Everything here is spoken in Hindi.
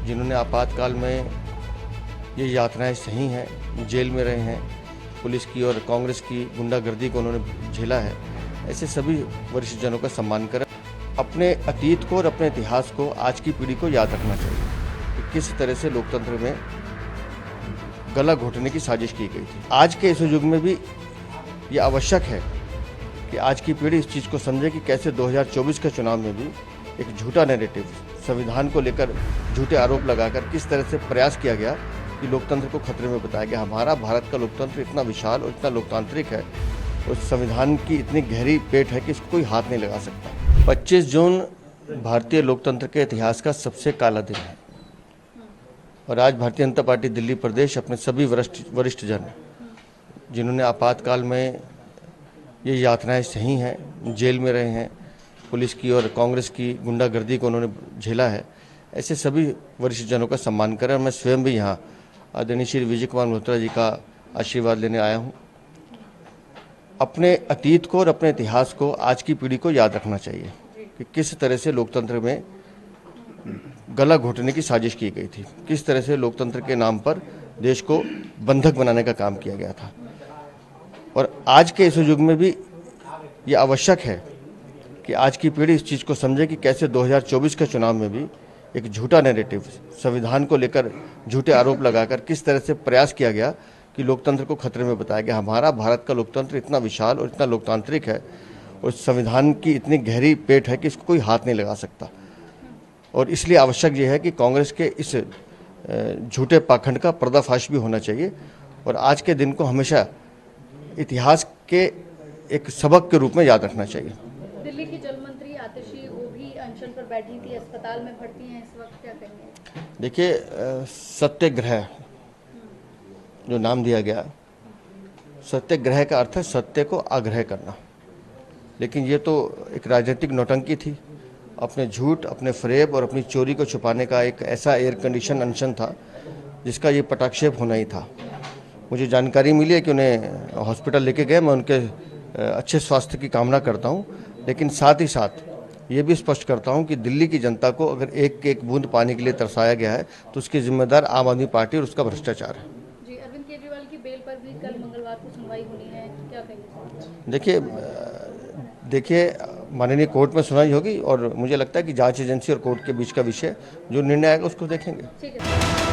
जिन्होंने आपातकाल में ये यातनाएं सही हैं, जेल में रहे हैं, पुलिस की और कांग्रेस की गुंडागर्दी को उन्होंने झेला है, ऐसे सभी वरिष्ठ जनों का सम्मान करें। अपने अतीत को और अपने इतिहास को आज की पीढ़ी को याद रखना चाहिए कि किस तरह से लोकतंत्र में गला घोटने की साजिश की गई थी। आज के इस युग में भी ये आवश्यक है कि आज की पीढ़ी इस चीज़ को समझे कि कैसे 2024 के चुनाव में भी एक झूठा नैरेटिव, संविधान को लेकर झूठे आरोप लगाकर किस तरह से प्रयास किया गया कि लोकतंत्र को खतरे में बताया गया। हमारा भारत का लोकतंत्र इतना विशाल और इतना लोकतांत्रिक है, उस संविधान की इतनी गहरी पेट है कि इसको कोई हाथ नहीं लगा सकता। 25 जून भारतीय लोकतंत्र के इतिहास का सबसे काला दिन है और आज भारतीय जनता पार्टी दिल्ली प्रदेश अपने सभी वरिष्ठ जन, जिन्होंने आपातकाल में ये यातनाएं सही हैं, जेल में रहे हैं, पुलिस की और कांग्रेस की गुंडागर्दी को उन्होंने झेला है, ऐसे सभी वरिष्ठ जनों का सम्मान करें। और मैं स्वयं भी यहाँ आदरणीय श्री विजय कुमार मल्होत्रा जी का आशीर्वाद लेने आया हूँ। अपने अतीत को और अपने इतिहास को आज की पीढ़ी को याद रखना चाहिए कि किस तरह से लोकतंत्र में गला घोटने की साजिश की गई थी, किस तरह से लोकतंत्र के नाम पर देश को बंधक बनाने का काम किया गया था। और आज के इस युग में भी ये आवश्यक है कि आज की पीढ़ी इस चीज़ को समझे कि कैसे 2024 के चुनाव में भी एक झूठा नैरेटिव, संविधान को लेकर झूठे आरोप लगाकर किस तरह से प्रयास किया गया कि लोकतंत्र को खतरे में बताया गया। हमारा भारत का लोकतंत्र इतना विशाल और इतना लोकतांत्रिक है, उस संविधान की इतनी गहरी पेट है कि इसको कोई हाथ नहीं लगा सकता। और इसलिए आवश्यक ये है कि कांग्रेस के इस झूठे पाखंड का पर्दाफाश भी होना चाहिए और आज के दिन को हमेशा इतिहास के एक सबक के रूप में याद रखना चाहिए। दिल्ली की जल मंत्री आतिशी, वो भी अनशन पर बैठी थी, अस्पताल में भर्ती हैं इस वक्त, क्या कहेंगे? देखिए, सत्याग्रह जो नाम दिया गया, सत्याग्रह का अर्थ है सत्य को आग्रह करना, लेकिन ये तो एक राजनीतिक नौटंकी थी। अपने झूठ, अपने फरेब और अपनी चोरी को छुपाने का एक ऐसा एयर कंडीशन अनशन था जिसका ये पटाक्षेप होना ही था। मुझे जानकारी मिली है कि उन्हें हॉस्पिटल लेके गए, मैं उनके अच्छे स्वास्थ्य की कामना करता हूं, लेकिन साथ ही साथ ये भी स्पष्ट करता हूं कि दिल्ली की जनता को अगर एक एक बूंद पानी के लिए तरसाया गया है तो उसकी जिम्मेदार आम आदमी पार्टी और उसका भ्रष्टाचार है। जी, अरविंद केजरीवाल की बेल पर भी कल मंगलवार को सुनवाई होनी है, क्या कहेंगे? देखिए, माननीय कोर्ट में सुनवाई होगी और मुझे लगता है कि जांच एजेंसी और कोर्ट के बीच का विषय जो निर्णय आएगा उसको देखेंगे। ठीक है।